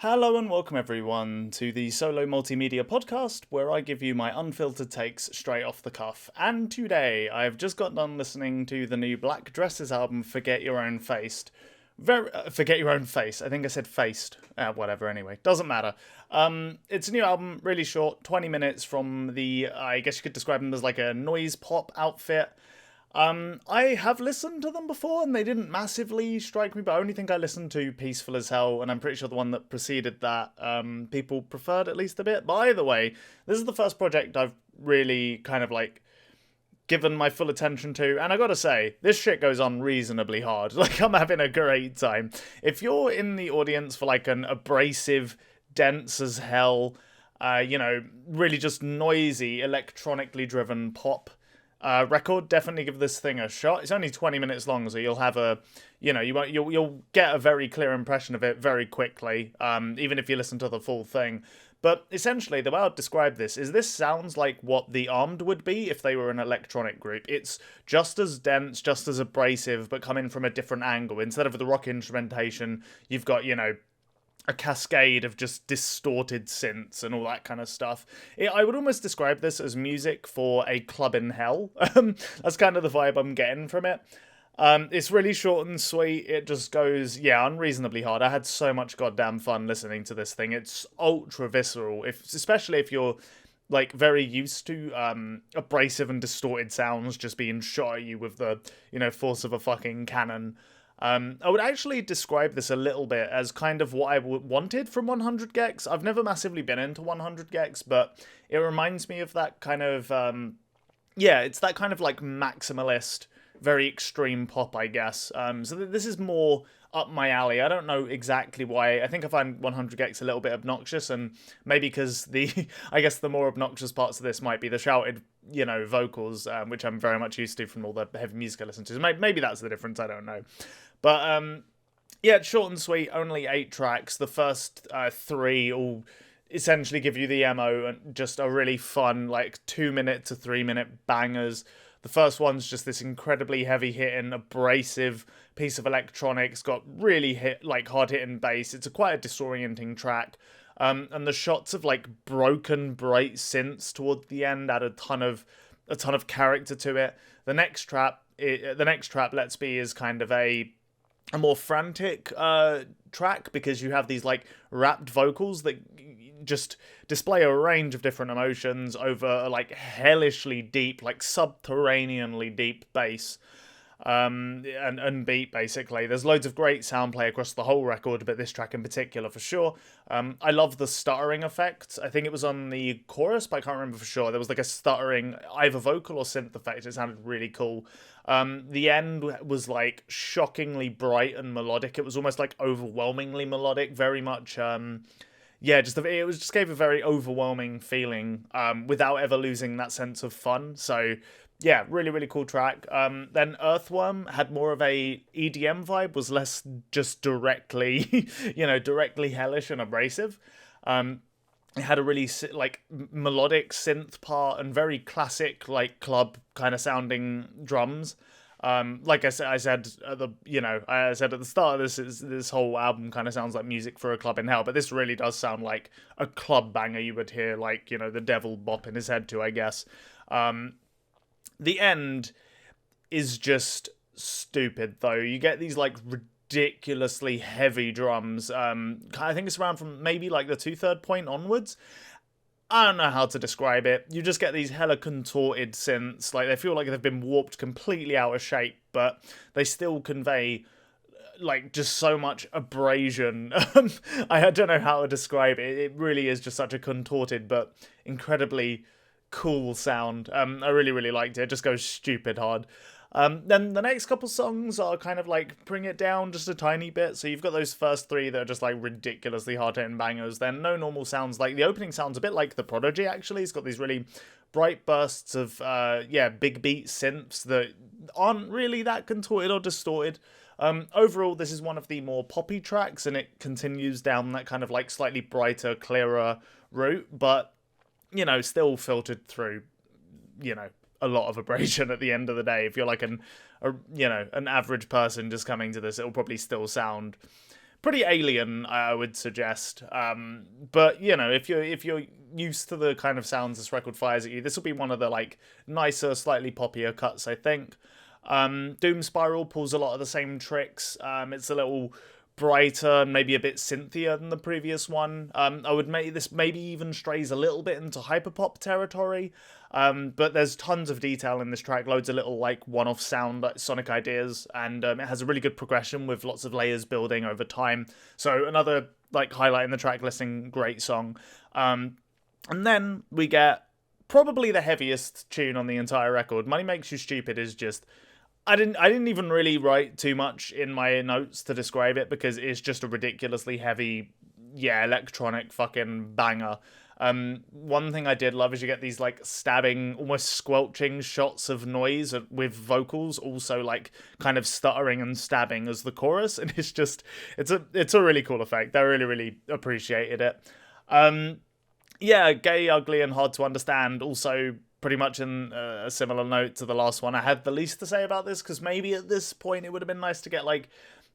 Hello and welcome everyone to the Solo Multimedia Podcast, where I give you my unfiltered takes straight off the cuff. And today, I've just got done listening to the new Black Dresses album, Forget Your Own Faced. Forget Your Own Face. I think I said faced. Whatever, anyway. Doesn't matter. It's a new album, really short, 20 minutes from the, I guess you could describe them as like a noise pop outfit. I have listened to them before and they didn't massively strike me, but I only think I listened to Peaceful as Hell, and I'm pretty sure the one that preceded that, people preferred at least a bit. But either way, this is the first project I've really kind of like given my full attention to, and I gotta say, this shit goes on reasonably hard. Like, I'm having a great time. If you're in the audience for like an abrasive, dense as hell, really just noisy, electronically driven pop, record, definitely give this thing a shot. It's only 20 minutes long, so you'll have you'll get a very clear impression of it very quickly, even if you listen to the full thing. But essentially, the way I'd describe this sounds like what The Armed would be if they were an electronic group. It's just as dense, just as abrasive, but coming from a different angle. Instead of the rock instrumentation, you've got, a cascade of just distorted synths and all that kind of stuff. I would almost describe this as music for a club in hell. That's kind of the vibe I'm getting from it. It's really short and sweet. It just goes, unreasonably hard. I had so much goddamn fun listening to this thing. It's ultra visceral, especially if you're like very used to abrasive and distorted sounds just being shot at you with the force of a fucking cannon. I would actually describe this a little bit as kind of what I wanted from 100 gecs. I've never massively been into 100 gecs, but it reminds me of that kind of, it's that kind of like maximalist, very extreme pop, I guess. So this is more up my alley. I don't know exactly why. I think I find 100 gecs a little bit obnoxious, and maybe because I guess the more obnoxious parts of this might be the shouted, vocals, which I'm very much used to from all the heavy music I listen to. So maybe that's the difference. I don't know. But, it's short and sweet, only 8 tracks. The first 3 all essentially give you the MO and just a really fun, like, 2-minute to 3-minute bangers. The first one's just this incredibly heavy-hitting, abrasive piece of electronics, got really hard-hitting bass. It's quite a disorienting track. And the shots of, like, broken, bright synths toward the end add a ton of character to it. The next trap, Let's Be, is kind of a more frantic track, because you have these like rapped vocals that just display a range of different emotions over a like hellishly deep, like subterraneanly deep bass and beat. Basically, there's loads of great sound play across the whole record, but this track in particular for sure. I love the stuttering effect. I think it was on the chorus, but I can't remember for sure. There was like a stuttering either vocal or synth effect. It sounded really cool. The end was like shockingly bright and melodic. It was almost like overwhelmingly melodic, very much it just gave a very overwhelming feeling, without ever losing that sense of fun. So yeah, really, really cool track. Then Earthworm had more of a EDM vibe, was less just directly, directly hellish and abrasive. It had a really like melodic synth part and very classic like club kind of sounding drums. Like I said at the start of this whole album kind of sounds like music for a club in hell, but this really does sound like a club banger you would hear, like, the devil bopping his head to, I guess. The end is just stupid, though. You get these like ridiculously heavy drums. I think it's around from maybe like the 2/3 point onwards. I don't know how to describe it. You just get these hella contorted synths. Like, they feel like they've been warped completely out of shape, but they still convey like just so much abrasion. I don't know how to describe it. It really is just such a contorted but incredibly cool sound. I really, really liked it. It just goes stupid hard. Then the next couple songs are kind of like bring it down just a tiny bit. So you've got those first 3 that are just like ridiculously hard-hitting bangers. Then No Normal sounds like, the opening sounds a bit like The Prodigy, actually. It's got these really bright bursts of big beat synths that aren't really that contorted or distorted. Overall, this is one of the more poppy tracks, and it continues down that kind of like slightly brighter, clearer route, but still filtered through, a lot of abrasion at the end of the day. If you're like an average person just coming to this, it'll probably still sound pretty alien, I would suggest. But you know, if you're used to the kind of sounds this record fires at you, this will be one of the like nicer, slightly poppier cuts, I think. Doom Spiral pulls a lot of the same tricks. It's a little brighter and maybe a bit synthier than the previous one. I would make this maybe even strays a little bit into hyperpop territory. But there's tons of detail in this track, loads of little like one-off sound like sonic ideas, and it has a really good progression with lots of layers building over time. So another like highlight in the track listing, great song. And then we get probably the heaviest tune on the entire record. Money Makes You Stupid is just I didn't even really write too much in my notes to describe it because it's just a ridiculously heavy, yeah, electronic fucking banger. One thing I did love is you get these like stabbing, almost squelching shots of noise with vocals also like kind of stuttering and stabbing as the chorus, and it's a really cool effect. I really appreciated it. Yeah, gay, ugly, and hard to understand. Also, pretty much in a similar note to the last one. I had the least to say about this because maybe at this point it would have been nice to get like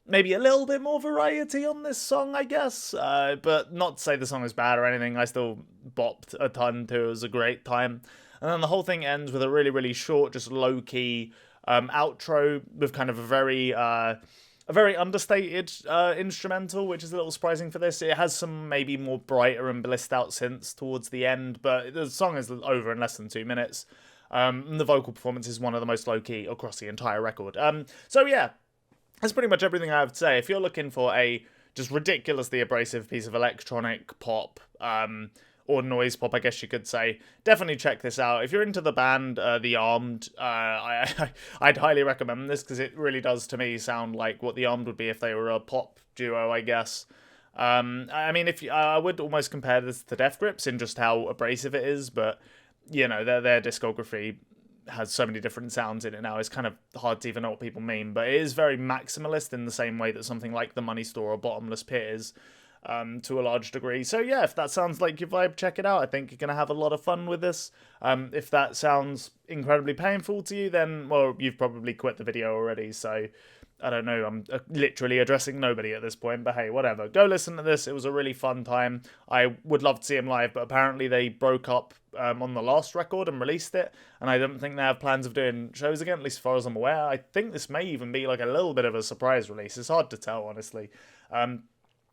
maybe a little bit more variety on this song, I guess. But not to say the song is bad or anything. I still bopped a ton to. It was a great time. And then the whole thing ends with a really short, just low-key outro with kind of a very understated instrumental, which is a little surprising for this. It has some maybe more brighter and blissed out synths towards the end, but the song is over in less than 2 minutes. And the vocal performance is one of the most low-key across the entire record. So yeah, that's pretty much everything I have to say. If you're looking for a just ridiculously abrasive piece of electronic pop, or noise pop, I guess you could say, definitely check this out. If you're into the band The Armed, I'd highly recommend this because it really does to me sound like what The Armed would be if they were a pop duo, I guess. I mean, I would almost compare this to Death Grips in just how abrasive it is, but you know, their discography has so many different sounds in it now. It's kind of hard to even know what people mean, but it is very maximalist in the same way that something like The Money Store or Bottomless Pit is. To a large degree. So yeah, if that sounds like your vibe, check it out. I think you're going to have a lot of fun with this. If that sounds incredibly painful to you, then, well, you've probably quit the video already, so I don't know, I'm literally addressing nobody at this point, but hey, whatever. Go listen to this, it was a really fun time. I would love to see him live, but apparently they broke up on the last record and released it, and I don't think they have plans of doing shows again, at least as far as I'm aware. I think this may even be like a little bit of a surprise release. It's hard to tell, honestly.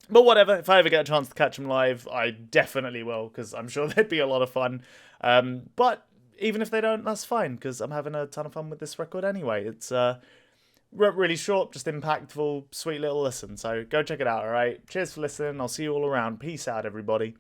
But whatever, if I ever get a chance to catch them live, I definitely will, because I'm sure they'd be a lot of fun. But even if they don't, that's fine, because I'm having a ton of fun with this record anyway. It's really short, just impactful, sweet little listen, so go check it out, alright? Cheers for listening, I'll see you all around. Peace out, everybody.